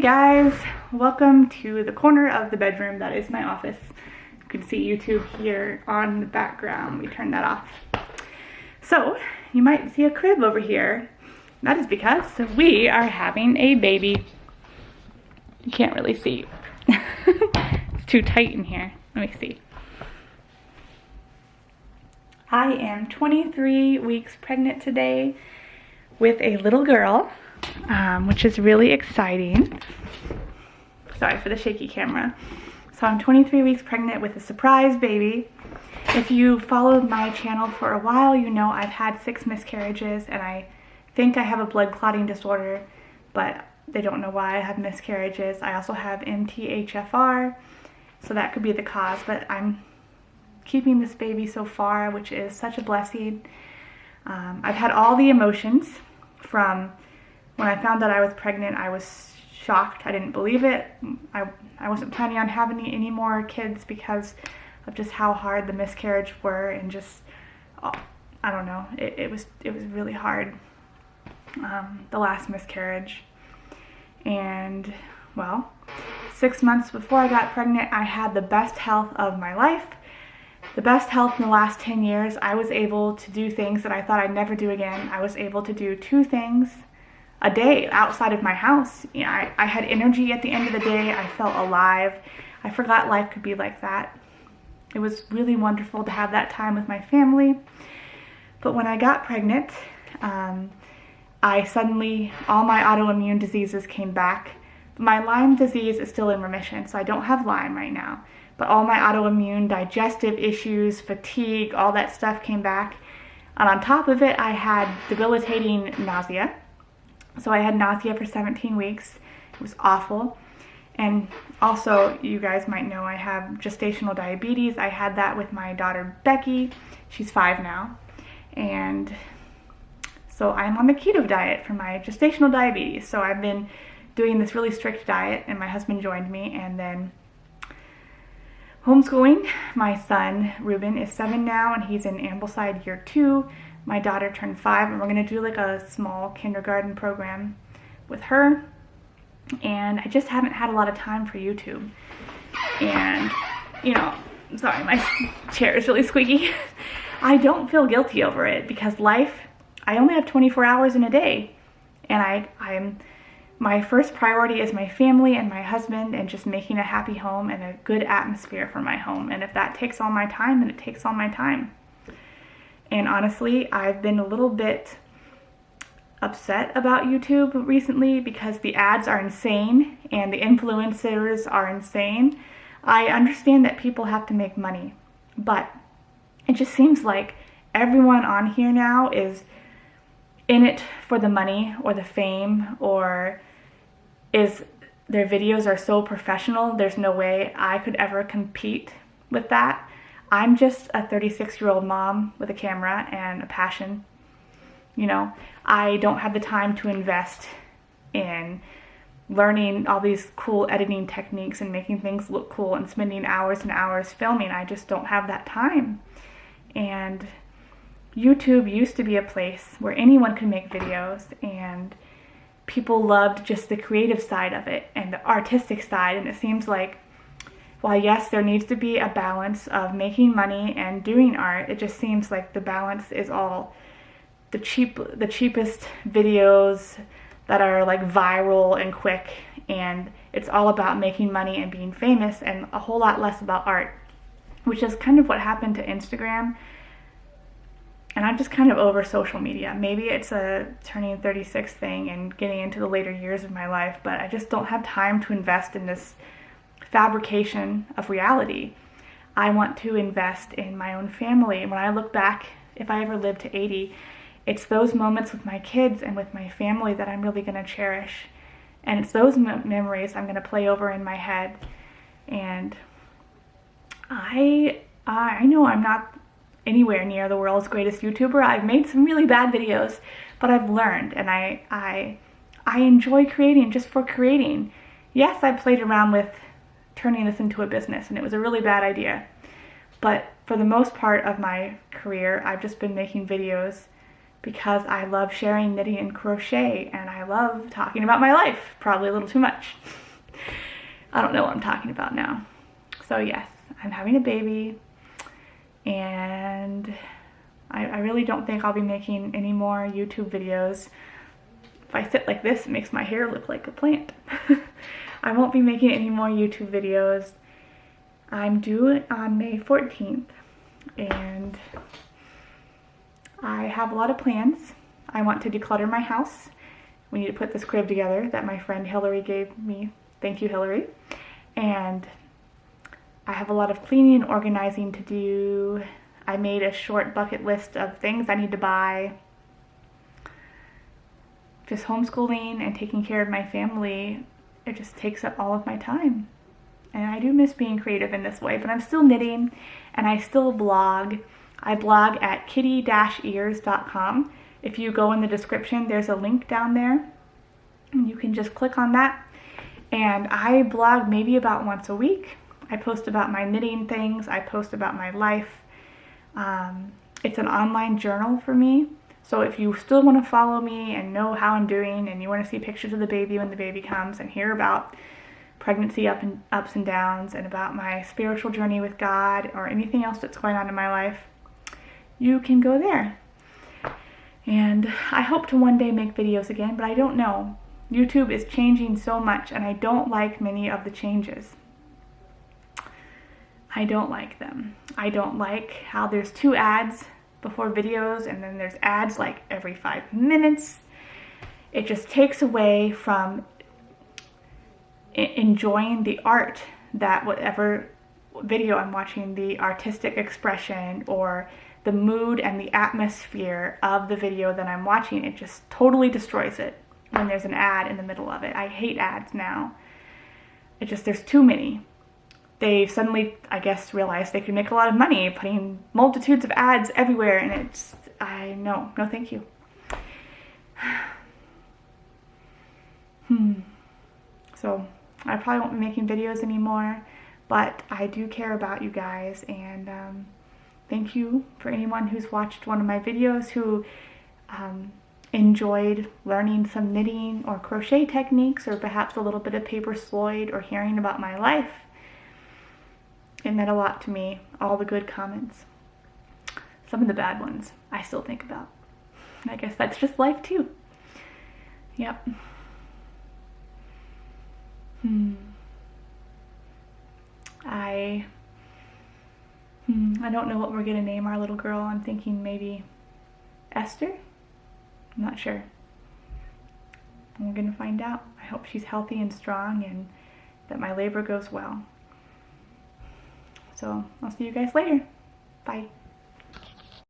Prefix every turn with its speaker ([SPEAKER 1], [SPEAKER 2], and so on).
[SPEAKER 1] guys, welcome to the corner of the bedroom that is my office. You can see YouTube here on the background. We turn that off. So you might see a crib over here. That is because we are having a baby. You can't really see. It's too tight in here. Let me see. I am 23 weeks pregnant today with a little girl, which is really exciting. Sorry for the shaky camera. So I'm 23 weeks pregnant with a surprise baby. If you followed my channel for a while, you know I've had 6 miscarriages, and I think I have a blood clotting disorder, but they don't know why I have miscarriages. I also have MTHFR, so that could be the cause, but I'm keeping this baby so far, which is such a blessing. I've had all the emotions from when I found that I was pregnant. I was shocked. I didn't believe it. I wasn't planning on having any more kids because of just how hard the miscarriage were, and just, I don't know, it was really hard, the last miscarriage. And well, 6 months before I got pregnant, I had the best health of my life, the best health in the last 10 years. I was able to do things that I thought I'd never do again. I was able to do 2 things a day outside of my house. You know, I had energy at the end of the day. I felt alive. I forgot life could be like that. It was really wonderful to have that time with my family. But when I got pregnant, I suddenly, all my autoimmune diseases came back. My Lyme disease is still in remission, so I don't have Lyme right now. But all my autoimmune digestive issues, fatigue, all that stuff came back. And on top of it, I had debilitating nausea. So I had nausea for 17 weeks. It was awful. And also, you guys might know I have gestational diabetes. I had that with my daughter Becky. She's 5 now. And so I'm on the keto diet for my gestational diabetes. So I've been doing this really strict diet, and my husband joined me, and then homeschooling. My son Ruben is 7 now, and he's in Ambleside year 2. My daughter turned 5, and we're gonna do like a small kindergarten program with her. And I just haven't had a lot of time for YouTube. And, you know, sorry, my chair is really squeaky. I don't feel guilty over it because life, I only have 24 hours in a day. And my first priority is my family and my husband, and just making a happy home and a good atmosphere for my home. And if that takes all my time, then it takes all my time. And honestly, I've been a little bit upset about YouTube recently because the ads are insane and the influencers are insane. I understand that people have to make money, but it just seems like everyone on here now is in it for the money or the fame, or their videos are so professional. There's no way I could ever compete with that. I'm just a 36-year-old mom with a camera and a passion. You know, I don't have the time to invest in learning all these cool editing techniques and making things look cool and spending hours and hours filming. I just don't have that time. And YouTube used to be a place where anyone could make videos, and people loved just the creative side of it and the artistic side. And it seems like, while yes, there needs to be a balance of making money and doing art, it just seems like the balance is all the cheapest videos that are like viral and quick, and it's all about making money and being famous, and a whole lot less about art, which is kind of what happened to Instagram. And I'm just kind of over social media. Maybe it's a turning 36 thing and getting into the later years of my life, but I just don't have time to invest in this fabrication of reality. I want to invest in my own family. And when I look back, if I ever live to 80, it's those moments with my kids and with my family that I'm really going to cherish. And it's those memories I'm going to play over in my head. And I know I'm not anywhere near the world's greatest YouTuber. I've made some really bad videos, but I've learned, and I enjoy creating just for creating. Yes, I played around with turning this into a business, and it was a really bad idea. But for the most part of my career, I've just been making videos because I love sharing knitting and crochet, and I love talking about my life, probably a little too much. I don't know what I'm talking about now. So yes, I'm having a baby, and I really don't think I'll be making any more YouTube videos. If I sit like this, it makes my hair look like a plant. I won't be making any more YouTube videos. I'm due on May 14th, and I have a lot of plans. I want to declutter my house. We need to put this crib together that my friend Hillary gave me. Thank you, Hillary. And I have a lot of cleaning and organizing to do. I made a short bucket list of things I need to buy. Just homeschooling and taking care of my family, it just takes up all of my time. And I do miss being creative in this way, but I'm still knitting and I still blog. I blog at kitty-ears.com. If you go in the description, there's a link down there, and you can just click on that. And I blog maybe about once a week. I post about my knitting things. I post about my life. It's an online journal for me. So if you still want to follow me and know how I'm doing, and you want to see pictures of the baby when the baby comes, and hear about pregnancy ups and downs, and about my spiritual journey with God, or anything else that's going on in my life, you can go there. And I hope to one day make videos again, but I don't know. YouTube is changing so much, and I don't like many of the changes. I don't like them. I don't like how there's 2 ads before videos, and then there's ads like every 5 minutes. It just takes away from enjoying the art that whatever video I'm watching, the artistic expression or the mood and the atmosphere of the video that I'm watching. It just totally destroys it when there's an ad in the middle of it. I hate ads now. There's too many. They suddenly, I guess, realized they could make a lot of money putting multitudes of ads everywhere, and no thank you. So I probably won't be making videos anymore, but I do care about you guys, and thank you for anyone who's watched one of my videos who enjoyed learning some knitting or crochet techniques, or perhaps a little bit of paper sloyd, or hearing about my life. It meant a lot to me, all the good comments. Some of the bad ones I still think about. I guess that's just life too. Yep. I don't know what we're gonna name our little girl. I'm thinking maybe Esther? I'm not sure. We're gonna find out. I hope she's healthy and strong, and that my labor goes well. So I'll see you guys later. Bye.